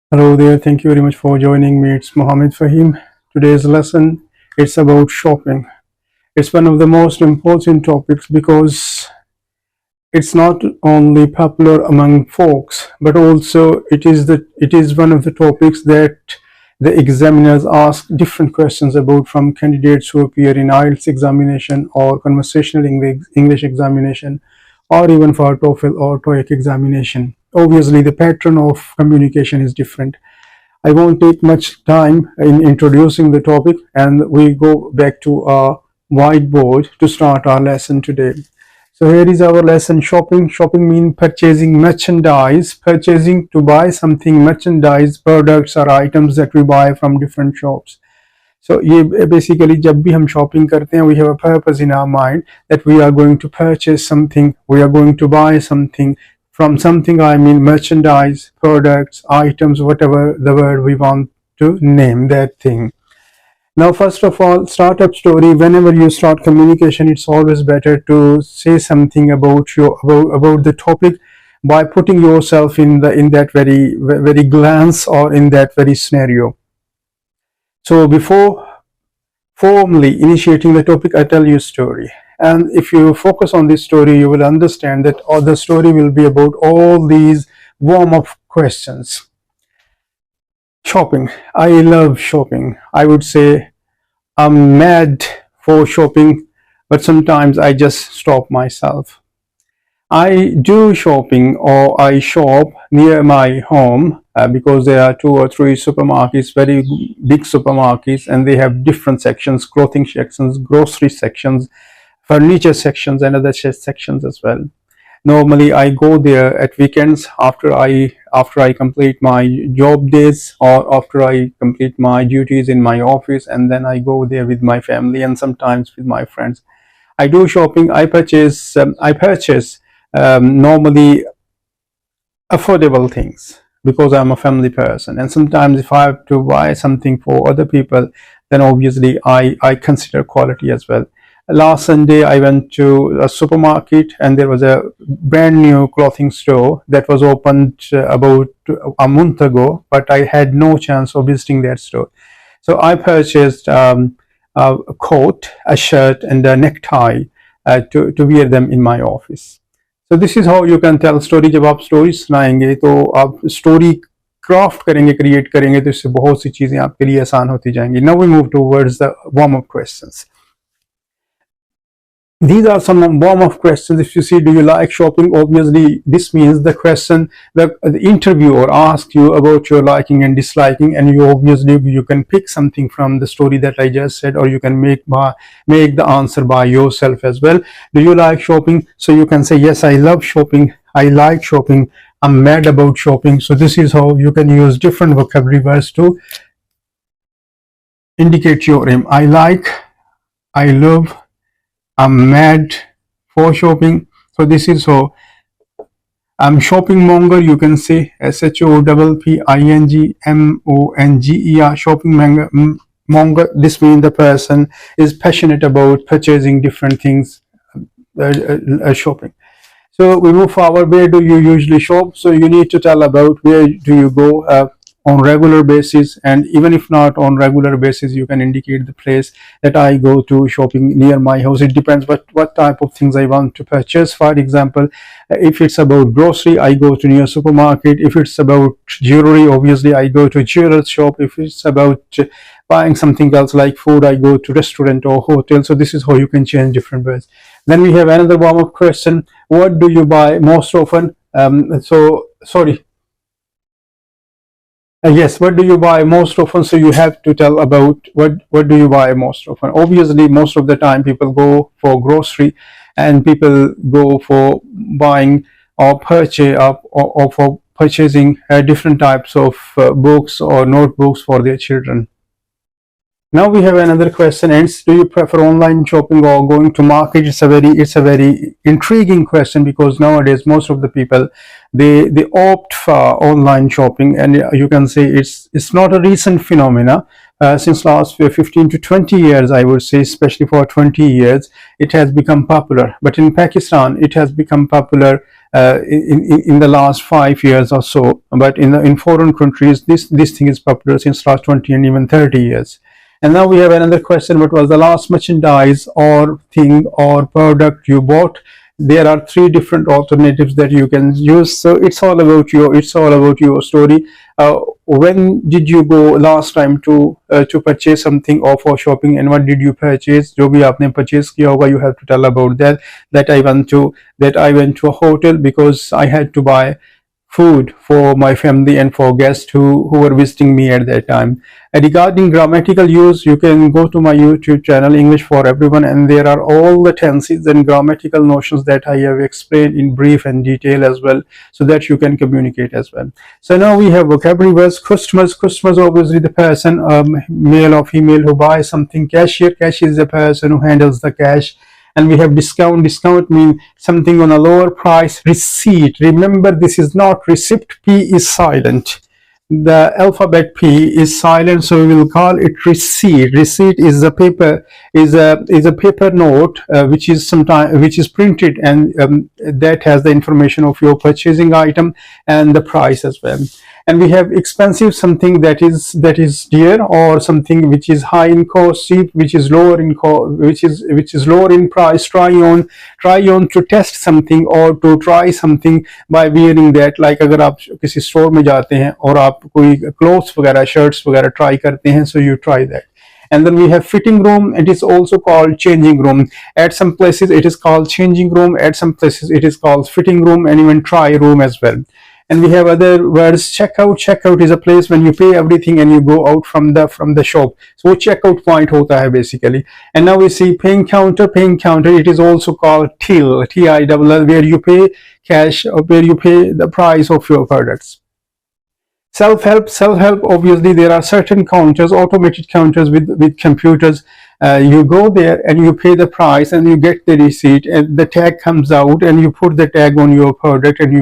Hello there, thank you very much for joining me. It's Mohammed Fahim. Today's lesson it's about shopping. It's one of the most important topics because it's not only popular among folks, but also it is one of the topics that the examiners ask different questions about from candidates who appear in IELTS examination or conversational English examination or even for TOEFL or TOEIC examination. Obviously, the pattern of communication is different. I won't take much time in introducing the topic, and we go back to our whiteboard to start our lesson today. So here is our lesson: shopping. Shopping means purchasing merchandise, purchasing to buy something, merchandise, products or items that we buy from different shops. So ये basically जब भी हम shopping करते हैं, we have a purpose in our mind that we are going to purchase something, we are going to buy something. From something I mean merchandise, products, items, whatever the word we want to name that thing. Now, first of all, startup story. Whenever you start communication, it's always better to say something about about the topic by putting yourself in that very glance or in that very scenario. So before formally initiating the topic, I tell you a story. And if you focus on this story, you will understand that the story will be about all these warm-up questions. Shopping. I love shopping. I would say I'm mad for shopping, but sometimes I just stop myself. I do shopping or I shop near my home because there are 2 or 3 supermarkets, very big supermarkets, and they have different sections: clothing sections, grocery sections, furniture sections, and other sections as well. Normally, I go there at weekends after I complete my job days or after I complete my duties in my office, and then I go there with my family and sometimes with my friends. I do shopping. I purchase. Normally affordable things because I'm a family person, and sometimes if I have to buy something for other people, then obviously I consider quality as well. Last Sunday I went to a supermarket and there was a brand new clothing store that was opened about a month ago, but I had no chance of visiting that store. So I purchased a coat, a shirt and a necktie to wear them in my office. So this is how you can tell story. जब आप story सुनाएंगे तो आप story craft करेंगे, create करेंगे, तो इससे बहुत सी चीजें आपके लिए आसान होती जाएंगी. Now we move towards the warm-up questions. These are some warm-up questions. If you see, do you like shopping? Obviously, this means the question, the interviewer asks you about your liking and disliking, and you can pick something from the story that I just said, or you can make the answer by yourself as well. Do you like shopping? So you can say, yes, I love shopping. I like shopping. I'm mad about shopping. So this is how you can use different vocabulary words to indicate your aim. I like, I love, I'm mad for shopping. So this is how. I'm shopping monger. You can say SHOPPINGMONGER. Shopping monger. This means the person is passionate about purchasing different things, shopping. So we move forward. Where do you usually shop? So you need to tell about where do you go on regular basis, and even if not on regular basis, you can indicate the place that I go to shopping near my house. It depends what type of things I want to purchase. For example, if it's about grocery, I go to near supermarket. If it's about jewelry, obviously I go to jeweler's shop. If it's about buying something else like food, I go to restaurant or hotel. So this is how you can change different words. Then we have another warm-up question: what do you buy most often? Yes, what do you buy most often? So you have to tell about what do you buy most often. Obviously, most of the time people go for grocery, and people go for buying or for purchasing different types of books or notebooks for their children. Now we have another question. Hence, do you prefer online shopping or going to market? It's a very intriguing question because nowadays most of the people they opt for online shopping, and you can say it's not a recent phenomena. Since last 15 to 20 years, I would say, especially for 20 years, it has become popular. But in Pakistan, it has become popular in the last 5 years or so. But in foreign countries, this thing is popular since last 20 and even 30 years. And now we have another question: what was the last merchandise or thing or product you bought? There are three different alternatives that you can use. So it's all about your story. When did you go last time to purchase something or for shopping, and what did you purchase? जो भी आपने purchase किया होगा, you have to tell about that. That I went to a hotel because I had to buy food for my family and for guests who were visiting me at that time. Regarding grammatical use, you can go to my YouTube channel, English for Everyone, and there are all the tenses and grammatical notions that I have explained in brief and detail as well, so that you can communicate as well. So now we have vocabulary words. Customers, obviously the person, male or female, who buys something. Cashier is the person who handles the cash. And we have discount means something on a lower price. Receipt, remember this is not receipt, P is silent, the alphabet P is silent, so we will call it receipt. Receipt is a paper, is a paper note which is printed, and that has the information of your purchasing item and the price as well. And we have expensive, something that is dear, or something which is high in cost. Cheap, which is lower in which is lower in price. Try on to test something or to try something by wearing that. Like अगर आप किसी store में जाते हैं और आप कोई clothes वगैरह, शर्ट्स वगैरह ट्राई करते हैं, so you try that. And then we have fitting room. It is also called changing room. At some places it is called changing room, at some places it is called fitting room, and even try room as well. And we have other words. Checkout is a place when you pay everything and you go out from the shop. So checkout point hota hai basically. And now we see paying counter. It is also called till, T-I-L-L, where you pay cash, or where you pay the price of your products. Self-help, obviously there are certain counters, automated counters with computers. You go there and you pay the price and you get the receipt, and the tag comes out, and you put the tag on your product, and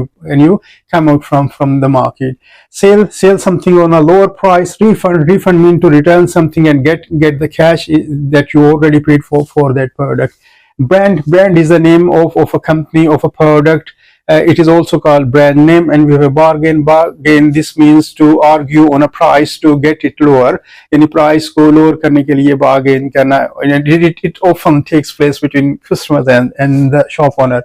you come out from the market. Sell something on a lower price. Refund mean to return something and get the cash that you already paid for that product. Brand is the name of a company, of a product. It is also called brand name. And we have a bargain. This means to argue on a price to get it lower. Any price को lower करने के लिए bargain करना. And it often takes place between customers and the shop owner.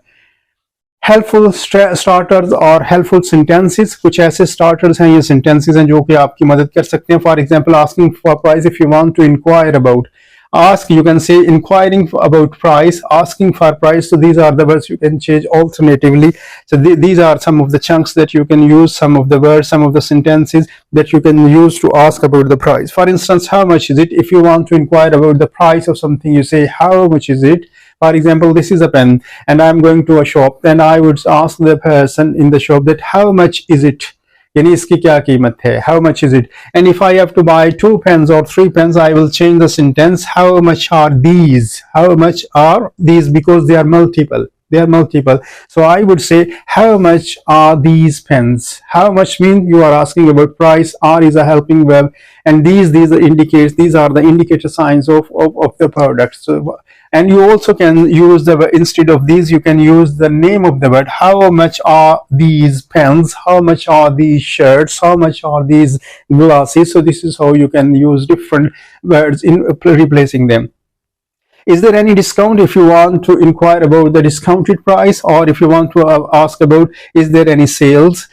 Helpful starters or helpful sentences. कुछ ऐसे starters हैं, ये sentences हैं जो कि आपकी मदद कर सकते हैं. For example, asking for price. If you want to inquire about, ask, you can say inquiring about price, asking for price. So these are the words you can change alternatively. So these are some of the chunks that you can use, some of the words, some of the sentences that you can use to ask about the price. For instance, how much is it? If you want to inquire about the price of something, you say, how much is it? For example, this is a pen and I'm going to a shop, then I would ask the person in the shop that how much is it? यानी इसकी क्या कीमत है? How much is it? And if I have to buy 2 pens or 3 pens, I will change the sentence. How much are these? How much are these? Because they are multiple. So I would say, how much are these pens? How much means you are asking about price. Are is a helping verb, and these indicates, these are the indicator signs of the product. So, and you also can use instead of these, you can use the name of the word. How much are these pens? How much are these shirts? How much are these glasses? So this is how you can use different words in replacing them. Is there any discount? If you want to inquire about the discounted price, or if you want to ask about, is there any sales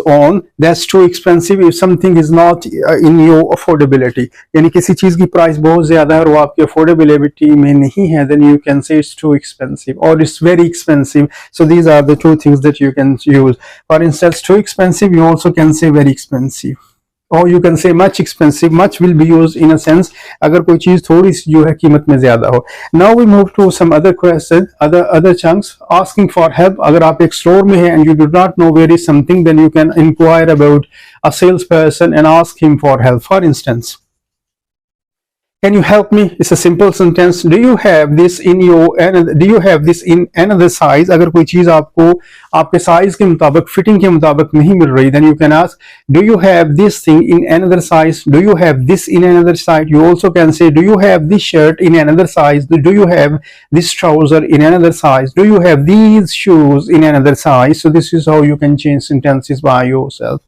on, that's too expensive. If something is not in your affordability, यानी किसी चीज की price बहुत ज्यादा है और वो आपकी affordability में नहीं है, then you can say it's too expensive or it's very expensive. So these are the two things that you can use. For instance, too expensive, you also can say very expensive. Or you can say much expensive. Much will be used in a sense अगर कोई चीज थोड़ी सी जो है कीमत में ज्यादा हो. Now we move to some other questions, other chunks. Asking for help. अगर आप एक स्टोर में हैं and you do not know where is something, then you can inquire about a salesperson and ask him for help. For instance, Can you help me? It's a simple sentence. Do you have this in your do you have this in another size? अगर कोई चीज आपको आपके size के मुताबिक fitting के मुताबिक नहीं मिल रही, then you can ask, do you have this thing in another size? Do you have this in another size? You also can say, do you have this shirt in another size? Do you have this trouser in another size? Do you have these shoes in another size? So this is how you can change sentences by yourself.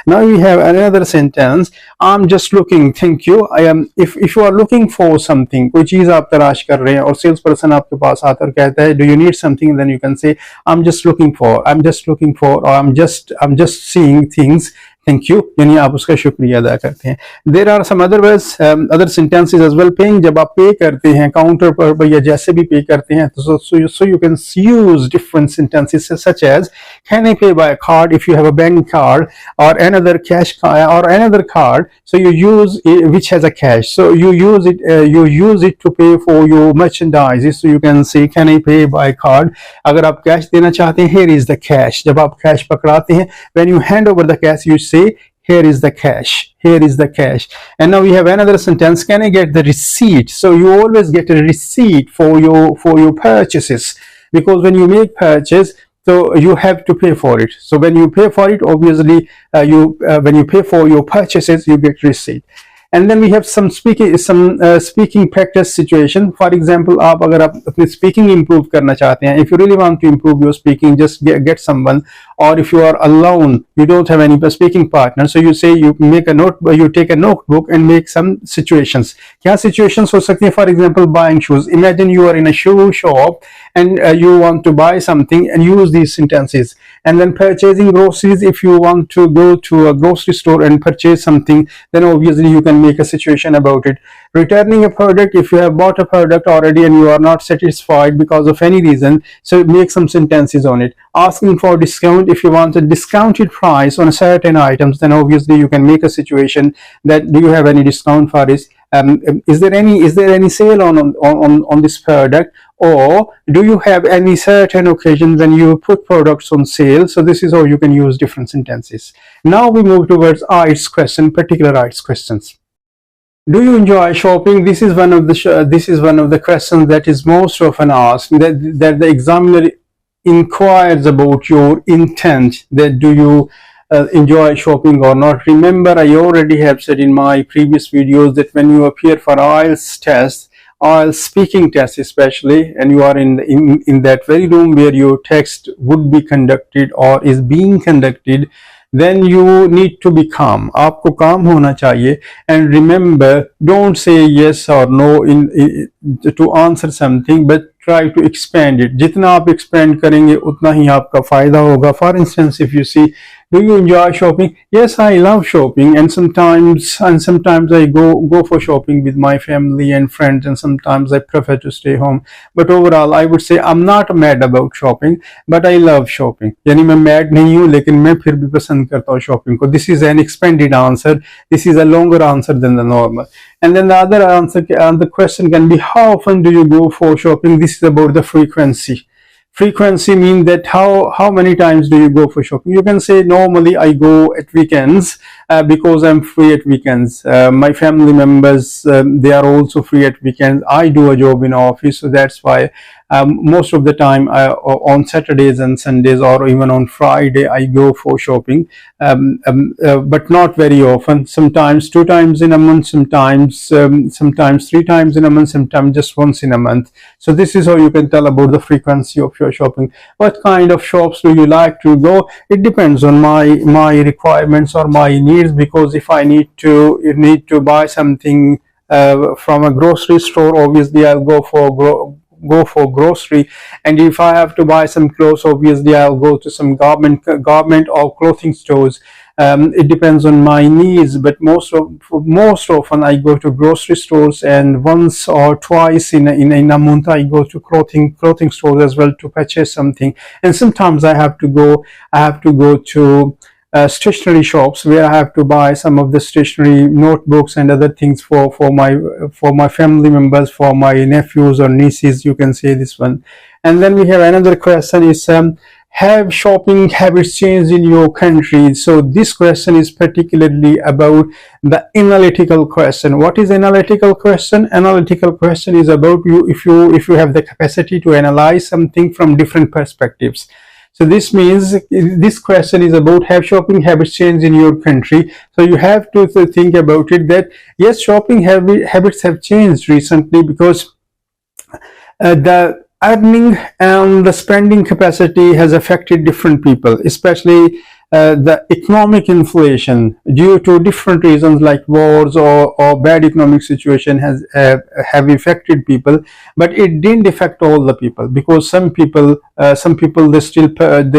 Now we have another sentence. I'm just looking. Thank you. I am. If you are looking for something, कोई चीज आप तलाश कर रहे हैं और sales person आपके पास आकर कहता है, do you need something? Then you can say, I'm just looking for, or I'm just seeing things. Thank you, यानी आप उसका शुक्रिया अदा करते हैं. There are some other words, other sentences as well. Paying, जब आप पे करते हैं काउंटर पर या जैसे भी पे करते हैं, so you can use different sentences such as, can I pay by a card? If you have a bank card or another cash card or another card, so you use it, which has a cash, so you use it to pay for your merchandise. So you can say, can I pay by card? अगर आप cash देना चाहते हैं, here is the cash. जब आप cash पकड़ाते हैं, when you hand over the cash, you say, here is the cash, here is the cash. And now we have another sentence, can I get the receipt? So you always get a receipt for your purchases, because when you make purchase, so you have to pay for it. So when you pay for it, obviously when you pay for your purchases, you get receipt. And then we have some speaking practice situation. For example, आप अगर आप अपनी speaking improve करना चाहते हैं, if you really want to improve your speaking, just get someone. Or if you are alone, you don't have any speaking partner, so you say, you take a notebook and make some situations. क्या situations हो सकती हैं? For example, buying shoes. Imagine you are in a shoe shop and you want to buy something, and use these sentences. And then purchasing groceries, if you want to go to a grocery store and purchase something, then obviously you can make a situation about it. Returning a product, if you have bought a product already and you are not satisfied because of any reason, so make some sentences on it. Asking for discount, if you want a discounted price on certain items, then obviously you can make a situation that, do you have any discount for this? Is there any sale on this product? Or do you have any certain occasions when you put products on sale? So this is how you can use different sentences. Now we move towards IELTS question, particular IELTS questions. Do you enjoy shopping? This is one of the questions that is most often asked, that the examiner inquires about your intent, that do you enjoy shopping or not. Remember, I already have said in my previous videos that when you appear for IELTS test, IELTS speaking test especially, and you are in that very room where your text would be conducted or is being conducted, then you need to be calm. आपको calm होना चाहिए. And remember, don't say yes or no to answer something, but try to expand it. जितना आप expand करेंगे, उतना ही आपका फायदा होगा. For instance, if you see, do you enjoy shopping? Yes, I love shopping, and sometimes I go for shopping with my family and friends, and sometimes I prefer to stay home. But overall, I would say I'm not mad about shopping, but I love shopping. यानी मैं mad नहीं हूँ, लेकिन मैं फिर भी पसंद करता हूँ shopping को. This is an expanded answer. This is a longer answer than the normal. And then the other answer, the question can be, how often do you go for shopping? This is about the frequency. Frequency means that how many times do you go for shopping? You can say, normally I go at weekends because I'm free at weekends. My family members, they are also free at weekends. I do a job in office, so that's why most of the time on Saturdays and Sundays, or even on Friday, I go for shopping, but not very often. Sometimes 2 times in a month, sometimes 3 times in a month, sometimes just once in a month. So this is how you can tell about the frequency of your shopping. What kind of shops do you like to go? It depends on my requirements or my needs, because if I need to buy something from a grocery store, obviously I'll go for grocery. And if I have to buy some clothes, obviously I'll go to some garment or clothing stores. It depends on my needs, but most often I go to grocery stores, and once or twice in a month I go to clothing stores as well to purchase something. And sometimes I have to go to stationery shops, where I have to buy some of the stationery, notebooks and other things for my family members, for my nephews or nieces, you can say this one. And then we have another question is, have shopping habits changed in your country? So this question is particularly about the analytical question. What is analytical question? Analytical question is about you if you have the capacity to analyze something from different perspectives. So this means this question is about have shopping habits changed in your country. So you have to think about it that yes, shopping habits have changed recently because the earning and the spending capacity has affected different people, especially the economic inflation due to different reasons like wars or bad economic situation has have affected people, but it didn't affect all the people because some people they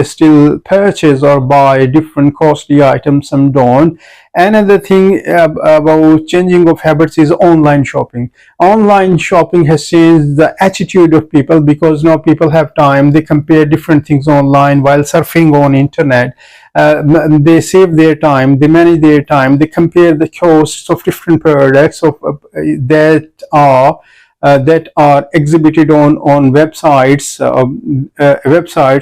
still purchase or buy different costly items, some don't. Another thing about changing of habits is online shopping. Online shopping has changed the attitude of people because now people have time, they compare different things online while surfing on internet. They save their time, they manage their time, they compare the costs of different products that are exhibited on websites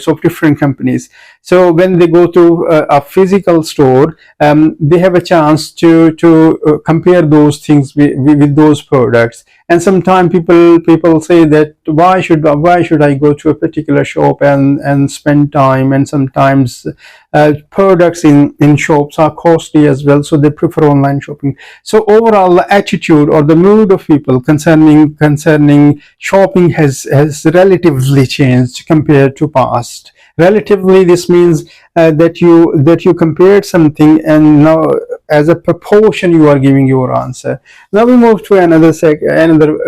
of different companies. So when they go to a physical store, they have a chance to compare those things with those products. And sometimes people say that why should I go to a particular shop and spend time, and sometimes products in shops are costly as well, so they prefer online shopping. So overall, the attitude or the mood of people concerning shopping has relatively changed compared to past. Relatively, this means that you compared something and now as a proportion you are giving your answer. Now we move to another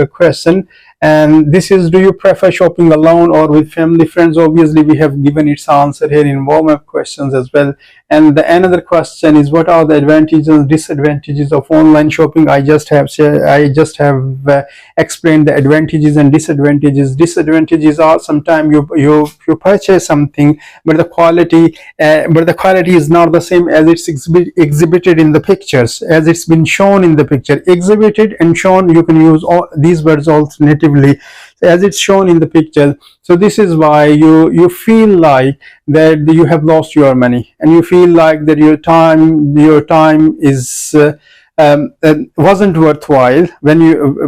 question, and this is, do you prefer shopping alone or with family, friends? Obviously we have given its answer here in warm-up questions as well. And another question is, what are the advantages and disadvantages of online shopping? I just have explained the advantages and disadvantages. Disadvantages are sometimes you purchase something, but the quality is not the same as it's exhibited in the pictures, as it's been shown in the picture. Exhibited and shown, you can use all these words alternatively, as it's shown in the picture. So this is why you feel like that you have lost your money, and you feel like that your time is wasn't worthwhile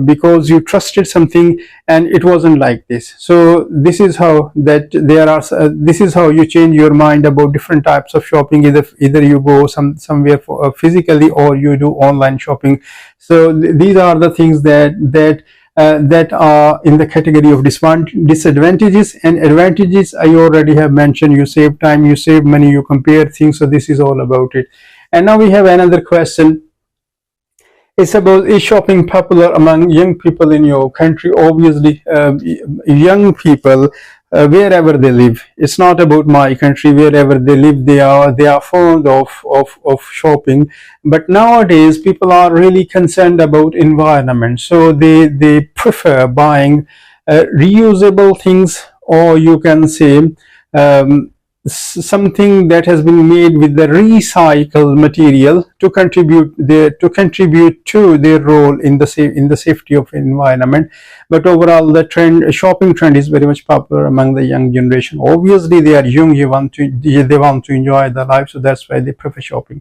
because you trusted something and it wasn't like this. So this is how this is how you change your mind about different types of shopping. Either you go somewhere physically, or you do online shopping. So these are the things that are in the category of disadvantages. And advantages I already have mentioned. You save time, you save money, you compare things. So this is all about it. And now we have another question. It's about, is shopping popular among young people in your country? Obviously, young people, wherever they live, it's not about my country, wherever they live, they are fond of shopping. But nowadays people are really concerned about environment, so they prefer buying reusable things, or you can say something that has been made with the recycled material to contribute to their role in the safety of environment. But overall, the shopping trend is very much popular among the young generation. Obviously they are young, they want to enjoy their life, so that's why they prefer shopping.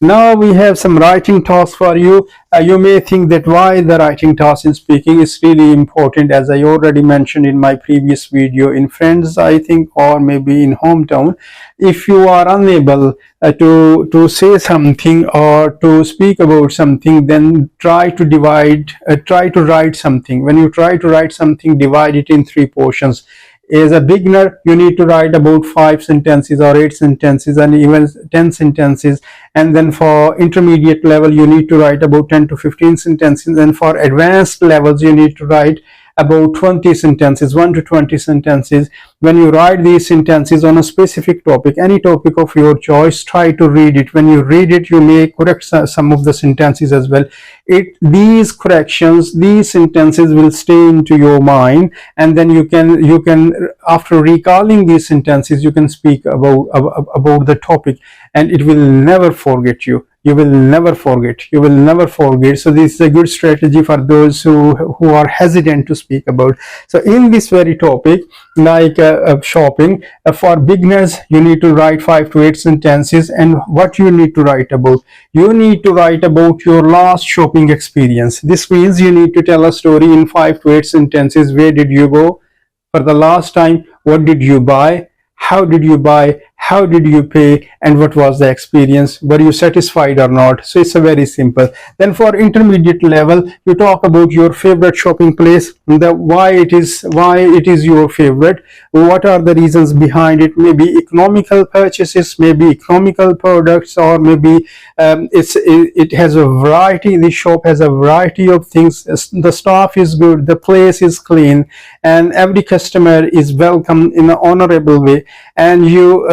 Now we have some writing tasks for you. You may think that why the writing task in speaking is really important, as I already mentioned in my previous video in Friends, I think, or maybe in Hometown. If you are unable to say something or to speak about something, then try to write something. When you try to write something, divide it in 3 portions. As a beginner, you need to write about 5 sentences or 8 sentences and even 10 sentences. And then for intermediate level, you need to write about 10 to 15 sentences. And for advanced levels, you need to write about 20 sentences, 1 to 20 sentences. When you write these sentences on a specific topic, any topic of your choice, try to read it. When you read it, you may correct some of the sentences as well. These corrections, these sentences will stay into your mind, and then you can after recalling these sentences, you can speak about the topic, and it will never forget you. you will never forget. You will never forget. So this is a good strategy for those who are hesitant to speak about. So in this very topic, like shopping, for beginners, you need to write 5 to 8 sentences. And what you need to write about? You need to write about your last shopping experience. This means you need to tell a story in 5 to 8 sentences. Where did you go for the last time? What did you buy? How did you buy? How did you pay? And what was the experience? Were you satisfied or not? So it's a very simple. Then for intermediate level, you talk about your favorite shopping place, why it is your favorite, what are the reasons behind it. Maybe economical purchases, maybe economical products, or maybe it has a variety. The shop has a variety of things. The staff is good, the place is clean, and every customer is welcome in an honorable way. And you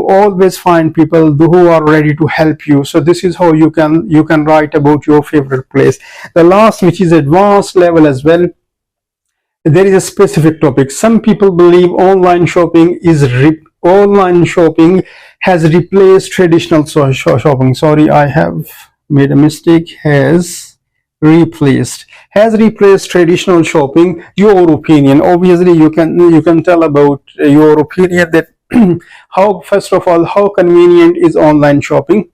always find people who are ready to help you. So this is how you can write about your favorite place. The last, which is advanced level as well, there is a specific topic. Some people believe online shopping has replaced traditional shopping. Sorry, I have made a mistake. Has replaced traditional shopping. Your opinion, obviously you can tell about your opinion, that first of all, how convenient is online shopping,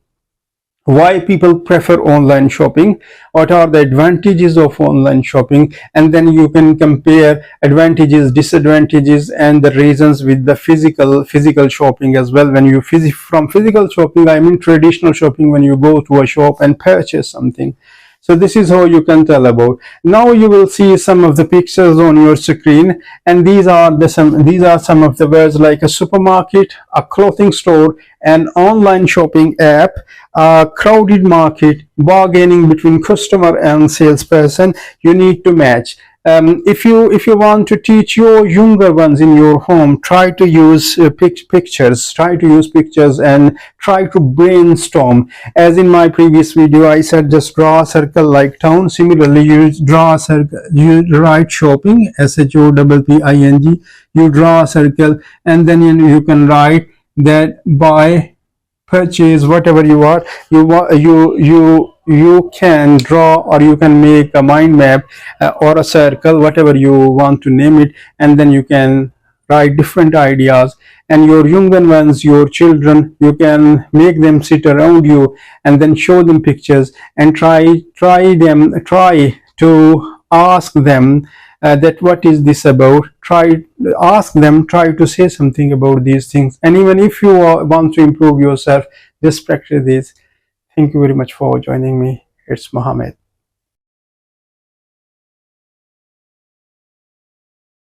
why people prefer online shopping, what are the advantages of online shopping, and then you can compare advantages, disadvantages, and the reasons with the physical shopping as well. When you from physical shopping, I mean traditional shopping, when you go to a shop and purchase something. So this is how you can tell about. Now you will see some of the pictures on your screen, and these are some of the words, like a supermarket, a clothing store, an online shopping app, a crowded market, bargaining between customer and salesperson. You need to match. If you want to teach your younger ones in your home, try to use pictures. Try to use pictures and try to brainstorm. As in my previous video, I said just draw a circle like town. Similarly, you draw a circle. You write shopping, shopping. You draw a circle, and then you can write that buy, purchase, whatever you can draw, or you can make a mind map or a circle, whatever you want to name it, and then you can write different ideas. And your younger ones, your children, you can make them sit around you and then show them pictures, and try to ask them that what is this about. Try to say something about these things. And even if you want to improve yourself, just practice this. Thank you very much for joining me. It's Mohammed.